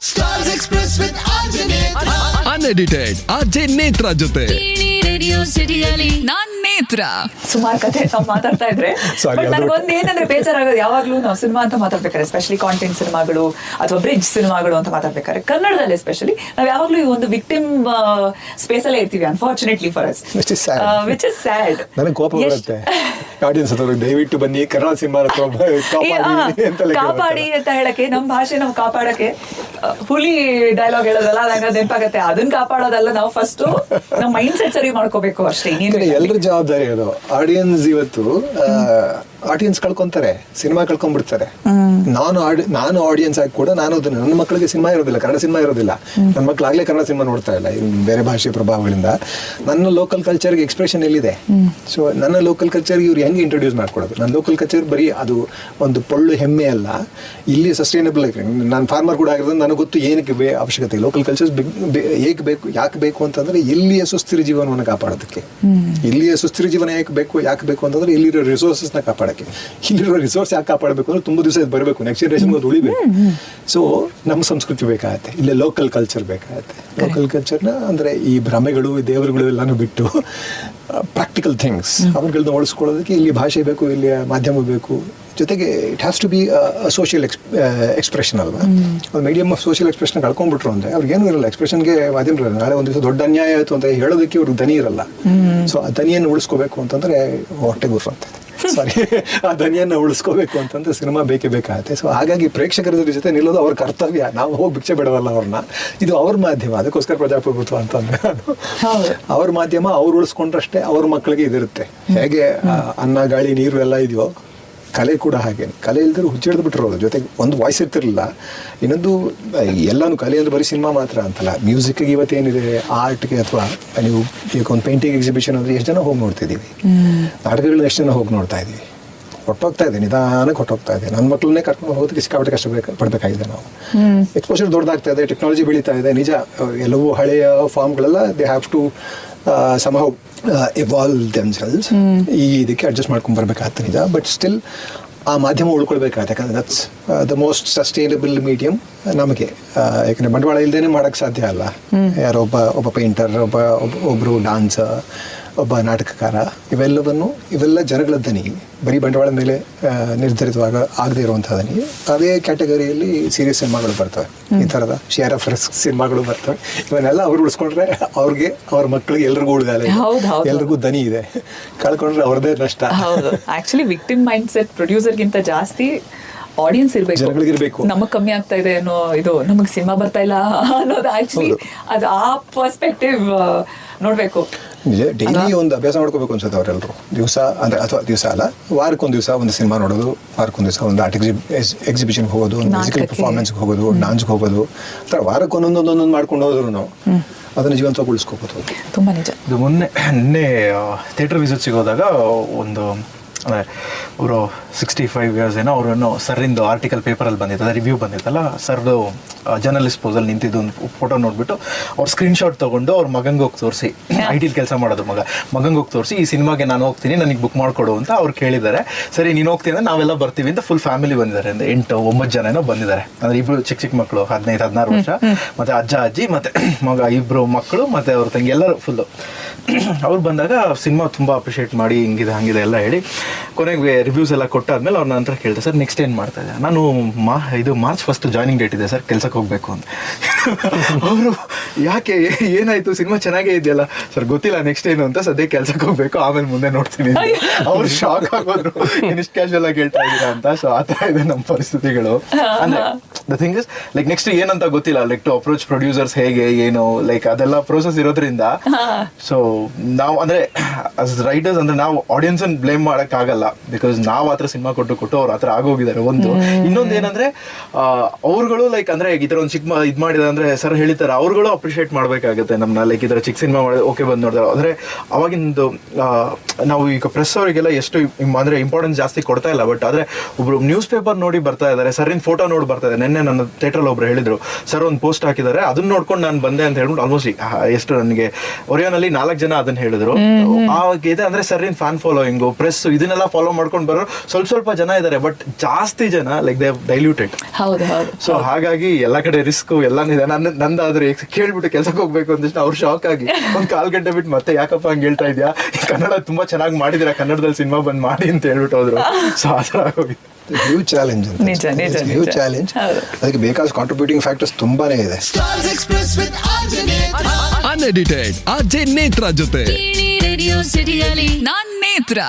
Stars Express with Anjaneytra. Unedited Ajay Netra ಜೊತೆ radio ಸಿಟಿಯಲ್ಲಿ ನಾನ್ ನೇತ್ರ. ಸುಮಾರು ಕಥೆ ನಾವು ಮಾತಾಡ್ತಾ ಇದ್ರೆ ನನಗೊಂದು ಏನಂದ್ರೆ ಬೇಜಾರಾಗೋದು, ಯಾವಾಗ್ಲೂ ನಾವು ಸಿನಿಮಾ ಅಂತ ಮಾತಾಡ್ಬೇಕಾದ್ರೆ, ಎಸ್ಪೆಷಲಿ ಕಾಂಟೆಂಟ್ ಸಿನಿಮಾಗಳು ಅಥವಾ ಬ್ರಿಡ್ಜ್ ಸಿನಿಮಾಗಳು ಅಂತ ಮಾತಾಡ್ಬೇಕಾದ್ರೆ, ಕನ್ನಡದಲ್ಲಿ ಎಸ್ಪೆಷಲಿ ನಾವು ಯಾವಾಗ್ಲೂ ಈ ಒಂದು ವಿಕ್ಟಿಮ್ ಸ್ಪೇಸ್ ಅಲ್ಲೇ ಇರ್ತೀವಿ, unfortunately for us, which is sad. ನನಗೆ ಕೋಪ ಬರುತ್ತೆ ಆಡಿಯನ್ಸ್ ಹತ್ರ, ದಯವಿಟ್ಟು ಬನ್ನಿ ಕನ್ನಡ ಸಿನಿಮಾ ಕಾಪಾಡಿ ಅಂತ ಹೇಳಕ್ಕೆ, ನಮ್ಮ ಭಾಷೆ ನಾವು ಕಾಪಾಡಕ್ಕೆ ಹುಲಿ ಡೈಲಾಗ್ ಹೇಳೋದಲ್ಲ, ನಂಗೆ ನೆನಪಾಗತ್ತೆ. ಅದನ್ನ ಕಾಪಾಡೋದಲ್ಲ, ನಾವು ಫಸ್ಟ್ ನಮ್ಮ ಮೈಂಡ್ ಸೆಟ್ ಸರಿ ಮಾಡ್ಕೋಬೇಕು ಅಷ್ಟೇ. ಎಲ್ಲರ ಜವಾಬ್ದಾರಿ ಅದು. ಆಡಿಯನ್ಸ್ ಇವತ್ತು ಆಡಿಯನ್ಸ್ ಕಳ್ಕೊಂತಾರೆ, ಸಿನಿಮಾ ಕಳ್ಕೊಂಡ್ಬಿಡ್ತಾರೆ. ನಾನು ಆಡಿಯನ್ಸ್ ಆಗಿ ಕೂಡ ನಾನು ಅದನ್ನ, ನನ್ನ ಮಕ್ಕಳಿಗೆ ಸಿನಿಮಾ ಇರೋದಿಲ್ಲ, ಕನ್ನಡ ಸಿನಿಮಾ ಇರೋದಿಲ್ಲ, ನನ್ನ ಮಕ್ಕಳಾಗ್ಲೇ ಕನ್ನಡ ಸಿನಿಮಾ ನೋಡ್ತಾ ಇಲ್ಲ ಬೇರೆ ಭಾಷೆ ಪ್ರಭಾವಗಳಿಂದ. ನನ್ನ ಲೋಕಲ್ ಕಲ್ಚರ್ಗೆ ಎಕ್ಸ್ಪ್ರೆಷನ್ ಎಲ್ಲಿದೆ? ಸೊ ನನ್ನ ಲೋಕಲ್ ಕಲ್ಚರ್ಗೆ ಇವ್ರು ಹೆಂಗೆ ಇಂಟ್ರೊಡ್ಯೂಸ್ ಮಾಡ್ಕೊಡೋದು? ನನ್ನ ಲೋಕಲ್ ಕಲ್ಚರ್ ಬರೀ ಅದು ಒಂದು ಪೊಳ್ಳು ಹೆಮ್ಮೆ ಅಲ್ಲ, ಇಲ್ಲಿ ಸಸ್ಟೈನಬಲ್ ಆಗಿ. ನಾನು ಫಾರ್ಮರ್ ಕೂಡ ಆಗಿರೋದು ನನಗೆ ಗೊತ್ತು ಏನಕ್ಕೆ ಅವಶ್ಯಕತೆ. ಲೋಕಲ್ ಕಲ್ಚರ್ಸ್ ಹೇಗೆ ಬೇಕು, ಯಾಕೆ ಬೇಕು ಅಂತಂದ್ರೆ ಇಲ್ಲಿಯ ಸುಸ್ಥಿರ ಜೀವನವನ್ನು ಕಾಪಾಡೋದಕ್ಕೆ. ಇಲ್ಲಿಯ ಸುಸ್ಥಿರ ಜೀವನ ಯಾಕೆ ಬೇಕು ಅಂತಂದ್ರೆ ಇಲ್ಲಿರೋ ರಿಸೋರ್ಸಸ್ನ ಕಾಪಾಡೋಕ್ಕೆ. ಇಲ್ಲಿರೋ ರಿಸೋರ್ಸ್ ಯಾಕೆ ಕಾಪಾಡಬೇಕು ಅಂದ್ರೆ ತುಂಬ ದಿವಸ ಬರಬೇಕು, ನೆಕ್ಸ್ಟ್ ಜನರೇಷನ್ ಅದು ಉಳಿಬೇಕು. ಸೊ ನಮ್ಮ ಸಂಸ್ಕೃತಿ ಬೇಕಾಗತ್ತೆ, ಇಲ್ಲಿ ಲೋಕಲ್ ಕಲ್ಚರ್ ಬೇಕಾಗತ್ತೆ. ಲೋಕಲ್ ಕಲ್ಚರ್ನ ಅಂದ್ರೆ ಈ ಭ್ರಮೆಗಳು, ದೇವರುಗಳು ಎಲ್ಲಾನು ಬಿಟ್ಟು ಪ್ರಾಕ್ಟಿಕಲ್ ಥಿಂಗ್ಸ್ ಅವ್ರುಗಳನ್ನ ಉಳಿಸ್ಕೊಳ್ಳೋದಕ್ಕೆ ಇಲ್ಲಿ ಭಾಷೆ ಬೇಕು, ಇಲ್ಲಿ ಮಾಧ್ಯಮ ಬೇಕು. ಜೊತೆಗೆ it has to be social expression ಅಲ್ವಾ? ಒಂದು ಮೀಡಿಯಮ್ ಆಫ್ ಸೋಷಿಯಲ್ ಎಕ್ಸ್ಪ್ರೆಷನ್ ಕಳ್ಕೊಂಡ್ಬಿಟ್ರು ಅಂದರೆ ಅವ್ರಿಗೇನು ಇರಲ್ಲ, ಎಕ್ಸ್ಪ್ರೆಷನ್ಗೆ ಮಾಧ್ಯಮ ಇರಲ್ಲ. ನಾಳೆ ಒಂದು ದಿವಸ ದೊಡ್ಡ ಅನ್ಯಾಯ ಆಯಿತು ಅಂತ ಹೇಳೋದಕ್ಕೆ ಅವ್ರಿಗೆ ದನಿ ಇರಲ್ಲ. ಸೊ ಆ ದನಿಯನ್ನು ಉಳಿಸ್ಕೋಬೇಕು ಅಂತಂದರೆ ಹೊಟ್ಟೆ ಗುರು ಅಂತ, ಸಾರಿ, ಆ ದನಿಯನ್ನು ಉಳಿಸ್ಕೋಬೇಕು ಅಂತಂದ್ರೆ ಸಿನಿಮಾ ಬೇಕೇ ಬೇಕಾಗುತ್ತೆ. ಸೊ ಹಾಗಾಗಿ ಪ್ರೇಕ್ಷಕರ ಜೊತೆ ನಿಲ್ಲೋದು ಅವ್ರ ಕರ್ತವ್ಯ. ನಾವು ಹೋಗಿ ಭಿಕ್ಷೆ ಬಿಡೋದಲ್ಲ ಅವ್ರನ್ನ, ಇದು ಅವ್ರ ಮಾಧ್ಯಮ. ಅದಕ್ಕೋಸ್ಕರ ಪ್ರಜಾಪ್ರಭುತ್ವ ಅಂತಂದ್ರೆ ಅವ್ರ ಮಾಧ್ಯಮ, ಅವ್ರು ಉಳಿಸ್ಕೊಂಡ್ರಷ್ಟೇ ಅವ್ರ ಮಕ್ಕಳಿಗೆ ಇದಿರುತ್ತೆ. ಹೇಗೆ ಅನ್ನ ಗಾಳಿ ನೀರು ಎಲ್ಲ ಇದೆಯೋ, ಕಲೆ ಕೂಡ ಹಾಗೆ. ಕಲೆ ಇಲ್ದಿರೋ ಹುಚ್ಚಿಡ್ದು ಬಿಟ್ಟಿರೋದು. ಜೊತೆಗೆ ಒಂದು ವಾಯ್ಸ್ ಇರ್ತಿರಲಿಲ್ಲ. ಇನ್ನೊಂದು ಎಲ್ಲಾನು ಕಲೆ ಅಂದ್ರೆ ಬರೀ ಸಿನಿಮಾ ಮಾತ್ರ ಅಂತಲ್ಲ, ಮ್ಯೂಸಿಕ್ಗೆ ಇವತ್ತೇನಿದೆ, ಆರ್ಟ್ಗೆ, ಅಥವಾ ನೀವು ಈಗ ಒಂದು ಪೇಂಟಿಂಗ್ ಎಕ್ಸಿಬಿಷನ್ ಅಂದರೆ ಎಷ್ಟು ಜನ ಹೋಗಿ ನೋಡ್ತಿದ್ದೀವಿ, ನಾಟಕಗಳನ್ನ ಎಷ್ಟು ಜನ ಹೋಗಿ ನೋಡ್ತಾ ಇದ್ದೀವಿ. ಹೊಟ್ಟೋಗ್ತಾ ಇದೆ, ನಿಧಾನಕ್ಕೆ ಹೊಟ್ಟೋಗ್ತಾ ಇದೆ. ನನ್ನ ಮಕ್ಕಳನ್ನೇ ಕರ್ಕೊಂಡು ಹೋಗೋದಕ್ಕೆ ಸಿಕ್ಕಾಪಟ್ಟೆ ಕಷ್ಟ ಪಡಬೇಕಾಗಿದೆ ನಾವು. ಎಕ್ಸ್ಪೋಜರ್ ದೊಡ್ಡದಾಗ್ತಾ ಇದೆ, ಟೆಕ್ನಾಲಜಿ ಬೆಳೀತಾ ಇದೆ, ನಿಜ. ಎಲ್ಲವೂ ಹಳೆಯ ಫಾರ್ಮ್ಗಳೆಲ್ಲ they have to somehow evolve themselves. ಇದಕ್ಕೆ ಅಡ್ಜಸ್ಟ್ ಮಾಡ್ಕೊಂಡು ಬರಬೇಕಾಗ್ತದೆ ನಿಜ. ಬಟ್ ಸ್ಟಿಲ್ ಆ ಮಾಧ್ಯಮ ಉಳ್ಕೊಳ್ಬೇಕಾಗತ್ತೆ, ಯಾಕಂದರೆ that's the most sustainable medium ನಮಗೆ. ಯಾಕಂದರೆ ಬಂಡವಾಳ ಇಲ್ಲದೇ ಮಾಡೋಕ್ಕೆ ಸಾಧ್ಯ ಅಲ್ಲ. ಯಾರೋ ಒಬ್ಬ ಪೇಂಟರ್, ಒಬ್ಬರು ಡಾನ್ಸರ್, ಒಬ್ಬ ನಾಟಕಕಾರ, ಇವೆಲ್ಲ ಜನಗಳ ದನಿ. ಬರೀ ಬಂಡವಾಳ ಮೇಲೆ ನಿರ್ಧರಿತವಾಗ ಆಗದೆ ಇರುವಂಥ ದನಿ. ಅದೇ ಕ್ಯಾಟಗರಿಯಲ್ಲಿ ಸೀರಿಯಸ್ ಸಿನಿಮಾಗಳು ಬರ್ತವೆ, ಈ ಥರದ ಶೇರ್ ಆಫ್ ರಿಸ್ಕ್ ಸಿನಿಮಾಗಳು ಬರ್ತವೆ. ಇವನ್ನೆಲ್ಲ ಅವ್ರು ಉಳಿಸ್ಕೊಂಡ್ರೆ ಅವ್ರಿಗೆ, ಅವ್ರ ಮಕ್ಕಳಿಗೆ, ಎಲ್ರಿಗೂ ಉಳಿದಾಲೆ, ಎಲ್ರಿಗೂ ದನಿ ಇದೆ. ಕಳ್ಕೊಂಡ್ರೆ ಅವ್ರದೇ ನಷ್ಟ. ಹೌದು, ಆಕ್ಚುಲಿ ವಿಕ್ಟಿಮ್ ಮೈಂಡ್ ಸೆಟ್ ಪ್ರೊಡ್ಯೂಸರ್ಗಿಂತ ಜಾಸ್ತಿ ಆಡಿಯನ್ಸ್ ಇರ್ಬೇಕು. ನಮಗ್ ಕಮ್ಮಿ ಆಗ್ತಾ ಇದೆ ಅನ್ನೋ ಇದು, ನಮಗ್ ಸಿನಿಮಾ ಬರ್ತಾ ಇಲ್ಲ ಅನ್ನೋದು ಆಕ್ಚುಲಿ ಅದು ಆ ಪರ್ಸ್ಪೆಕ್ಟಿವ್ ನೋಡ್ಬೇಕು. ಡೈಲಿ ಒಂದು ಅಭ್ಯಾಸ ಮಾಡ್ಕೋಬೇಕು ಅನ್ಸುತ್ತೆ ಅವರೆಲ್ಲರೂ. ದಿವಸ ಅಂದ್ರೆ, ಅಥವಾ ದಿವಸ ಅಲ್ಲ, ವಾರಕ್ಕೊಂದು ದಿವಸ ಒಂದು ಸಿನಿಮಾ ನೋಡೋದು, ವಾರಕ್ಕೊಂದು ದಿವಸ ಒಂದು ಆರ್ಟ್ ಎಕ್ಸಿಬಿಷನ್ಗೆ ಹೋಗೋದು, ಒಂದು ಮ್ಯೂಸಿಕಲ್ ಪರ್ಫಾರ್ಮೆನ್ಸ್ಗೆ ಹೋಗೋದು, ಡಾನ್ಸ್ಗೆ ಹೋಗೋದು. ಆ ಥರ ವಾರಕ್ಕೊಂದೊಂದೊಂದೊಂದು ಮಾಡ್ಕೊಂಡು ಹೋದ್ರು ನಾವು ಅದನ್ನು ಜೀವಂತವಾಗಿ ಉಳಿಸ್ಕೋಬೋದು. ತುಂಬ ನಿಜ. ಇದು ನಿನ್ನೆ ಥಿಯೇಟರ್ ವಿಸಿಟ್ ಸಿಗೋದಾಗ ಒಂದು ಅಂದರೆ ಅವರು 65 years ಏನೋ, ಅವರನ್ನು ಸರ್ರಿಂದು ಆರ್ಟಿಕಲ್ ಪೇಪರಲ್ಲಿ ಬಂದಿತ್ತು, ರಿವ್ಯೂ ಬಂದಿತ್ತಲ್ಲ, ಸರ್ದು ಜರ್ನಲಿಸ್ಟ್ ಪೋಸಲ್ಲಿ ನಿಂತಿದ್ದು ಒಂದು ಫೋಟೋ ನೋಡಿಬಿಟ್ಟು ಅವ್ರು ಸ್ಕ್ರೀನ್ಶಾಟ್ ತೊಗೊಂಡು ಅವ್ರ ಮಗಂಗೆ ಹೋಗಿ ತೋರಿಸಿ, IT ಕೆಲಸ ಮಾಡೋದು ಮಗಂಗೆ ಹೋಗಿ ತೋರಿಸಿ, ಈ ಸಿನಿಮಾಗೆ ನಾನು ಹೋಗ್ತೀನಿ, ನನಗೆ ಬುಕ್ ಮಾಡಿಕೊಡು ಅಂತ ಅವ್ರು ಕೇಳಿದ್ದಾರೆ. ಸರಿ ನೀನು ಹೋಗ್ತೀನಿ ಅಂದರೆ ನಾವೆಲ್ಲ ಬರ್ತೀವಿ ಅಂತ ಫುಲ್ ಫ್ಯಾಮಿಲಿ ಬಂದಿದ್ದಾರೆ. 8-9 ಜನ ಏನೋ ಬಂದಿದ್ದಾರೆ. ಅಂದರೆ ಇಬ್ಬರು ಚಿಕ್ಕ ಮಕ್ಕಳು, 15-16 ವರ್ಷ, ಮತ್ತು ಅಜ್ಜ ಅಜ್ಜಿ, ಮತ್ತು ಮಗ, ಇಬ್ಬರು ಮಕ್ಕಳು, ಮತ್ತು ಅವ್ರ ತಂಗಿ, ಎಲ್ಲರೂ ಫುಲ್ಲು. ಅವ್ರು ಬಂದಾಗ ಸಿನಿಮಾ ತುಂಬ ಅಪ್ರಿಷಿಯೇಟ್ ಮಾಡಿ ಹಿಂಗಿದೆ ಹಂಗಿದೆ ಎಲ್ಲ ಹೇಳಿ ಕೊನೆಗೆ ರಿವ್ಯೂಸ್ ಎಲ್ಲ ಕೊಟ್ಟಾದ್ಮೇಲೆ ಅವ್ರ ನಂತರ ಕೇಳಿದೆ, ಸರ್ ನೆಕ್ಸ್ಟ್ ಏನು ಮಾಡ್ತಾ ಇದ್ದೆ? ನಾನು ಇದು March 1 ಜಾಯ್ನಿಂಗ್ ಡೇಟ್ ಇದೆ ಸರ್, ಕೆಲಸಕ್ಕೆ ಹೋಗಬೇಕು ಅಂತ. ಅವರು ಯಾಕೆ, ಏನಾಯಿತು, ಸಿನಿಮಾ ಚೆನ್ನಾಗೇ ಇದೆಯಲ್ಲ ಸರ್, ಗೊತ್ತಿಲ್ಲ ನೆಕ್ಸ್ಟ್ ಏನು ಅಂತ, ಸದ್ಯ ಕೆಲಸಕ್ಕೆ ಹೋಗಬೇಕು, ಆಮೇಲೆ ಮುಂದೆ ನೋಡ್ತೀನಿ. ಅವ್ರು ಶಾಕ್ ಆಗೋದ್ರು, ಇಷ್ಟು ಕ್ಯಾಶುವಲ್ ಆಗಿ ಹೇಳ್ತಾ ಇದ್ದೀರಾ ಅಂತ. ಸೊ ಆ ಥರ ಇದೆ ನಮ್ಮ ಪರಿಸ್ಥಿತಿಗಳು. ಅಂದರೆ the thing is like next ಏನಂತ ಗೊತ್ತಿಲ್ಲ, ಲೈಕ್ ಟು ಅಪ್ರೋಚ್ ಪ್ರೊಡ್ಯೂಸರ್ಸ್ ಹೇಗೆ ಏನು, ಲೈಕ್ ಅದೆಲ್ಲ ಪ್ರೋಸೆಸ್ ಇರೋದ್ರಿಂದ. ಸೊ ನಾವು ಅಂದರೆ ಆಸ್ ರೈಟರ್ಸ್ ಅಂದರೆ ನಾವು ಆಡಿಯನ್ಸನ್ನು ಬ್ಲೇಮ್ ಮಾಡೋಕ್ಕಾಗಲ್ಲ, ಬಿಕಾಸ್ ನಾವು ಆ ಥರ ಸಿನಿಮಾ ಕೊಟ್ಟು ಅವ್ರು ಆ ಥರ ಆಗೋಗಿದ್ದಾರೆ. ಒಂದು ಇನ್ನೊಂದು ಏನಂದರೆ ಅವ್ರುಗಳು ಲೈಕ್ ಅಂದರೆ ಈ ಥರ ಒಂದು ಚಿಕ್ಕ ಇದು ಮಾಡಿದ ಅಂದರೆ ಸರ್ ಹೇಳಿದ್ದಾರೆ, ಅವ್ರುಗಳು ಅಪ್ರಿಷಿಯೇಟ್ ಮಾಡಬೇಕಾಗುತ್ತೆ ನಮ್ಮನ್ನ. ಲೈಕ್ ಈ ಥರ ಚಿಕ್ಕ ಸಿನಿಮಾ ಮಾಡಿ ಓಕೆ ಬಂದು ನೋಡಿದ್ರೆ, ಅಂದರೆ ಅವಾಗಿಂದು ನಾವು ಈಗ ಪ್ರೆಸ್ ಅವರಿಗೆಲ್ಲ ಎಷ್ಟು ಅಂದರೆ ಇಂಪಾರ್ಟೆನ್ಸ್ ಜಾಸ್ತಿ ಕೊಡ್ತಾ ಇಲ್ಲ. ಬಟ್ ಆದರೆ ಒಬ್ರು ನ್ಯೂಸ್ ಪೇಪರ್ ನೋಡಿ ಬರ್ತಾ ಇದ್ದಾರೆ, ಸರಿನ ಫೋಟೋ ನೋಡಿ ಬರ್ತಾ ಇದ್ದಾರೆ. ನಿನ್ನೆ ನನ್ನ ಥಿಯೇಟ್ರಲ್ಲಿ ಒಬ್ರು ಹೇಳಿದ್ರು, ಸರ್ ಒಂದು ಪೋಸ್ಟ್ ಹಾಕಿದ್ದಾರೆ ಅದನ್ನ ನೋಡ್ಕೊಂಡು ನಾನು ಬಂದೆ ಅಂತ ಹೇಳ್ಬಿಟ್ಟು ಆಲ್ಮೋಸ್ಟ್ ಎಷ್ಟು ನನಗೆ ಒರಿಯೋನಲ್ಲಿ 4 ಜನ ಅದನ್ನ ಹೇಳಿದ್ರು. ಆವಾಗ ಇದೆ ಅಂದ್ರೆ ಸರಿನ್ ಫ್ಯಾನ್ ಫಾಲೋಯಿಂಗು, ಪ್ರೆಸ್ ಇದನ್ನೆಲ್ಲ ಫಾಲೋ ಮಾಡ್ಕೊಂಡು ಬರೋ ಸ್ವಲ್ಪ ಜನ ಇದ್ದಾರೆ, ಬಟ್ ಜಾಸ್ತಿ ಜನ ಲೈಕ್ ದೇ ಡೈಲ್ಯೂಟೆಡ್. ಹೌದು ಹೌದು. ಸೊ ಹಾಗಾಗಿ ಎಲ್ಲಾ ಕಡೆ ರಿಸ್ಕ್ ಎಲ್ಲಾನಿದೆ. ನಂದಾದ್ರೆ ಕೇಳ್ಬಿಟ್ಟು ಕೆಲ್ಸಕ್ಕೆ ಹೋಗ್ಬೇಕು ಅಂದಿಷ್ಟು ಅವ್ರು ಶಾಕ್ ಆಗಿ ಒಂದ್ 1/4 ಗಂಟೆ ಬಿಟ್ಟು ಮತ್ತೆ ಯಾಕಪ್ಪ ಹಂಗೆ ಹೇಳ್ತಾ ಇದ್ಯಾ, ಕನ್ನಡ ತುಂಬಾ ಚೆನ್ನಾಗಿ ಮಾಡಿದಿರಾ, ಕನ್ನಡದಲ್ಲಿ ಸಿನಿಮಾ ಬಂದ್ ಮಾಡಿ ಅಂತ ಹೇಳ್ಬಿಟ್ಟು ಹೋದ್ರು. ಸೊ ಆ ಥರ ಆಗೋಗಿ ಹ್ಯೂಜ್ ಚಾಲೆಂಜ್ ಅಂತ. ನಿಜ, ನಿಜ, ನಿಜ. Huge challenge. ಅದಕ್ಕೆ ಬೇಕಾದ ಕಾಂಟ್ರಿಬ್ಯೂಟಿಂಗ್ ಫ್ಯಾಕ್ಟರ್ಸ್ ತುಂಬಾನೇ ಇದೆ. Stars Express with RJ Netra. Unedited RJ Netra ಜೊತೆ ರೇಡಿಯೋ ಸಿಟಿಯಲ್ಲಿ ನಾನ್ ನೇತ್ರ.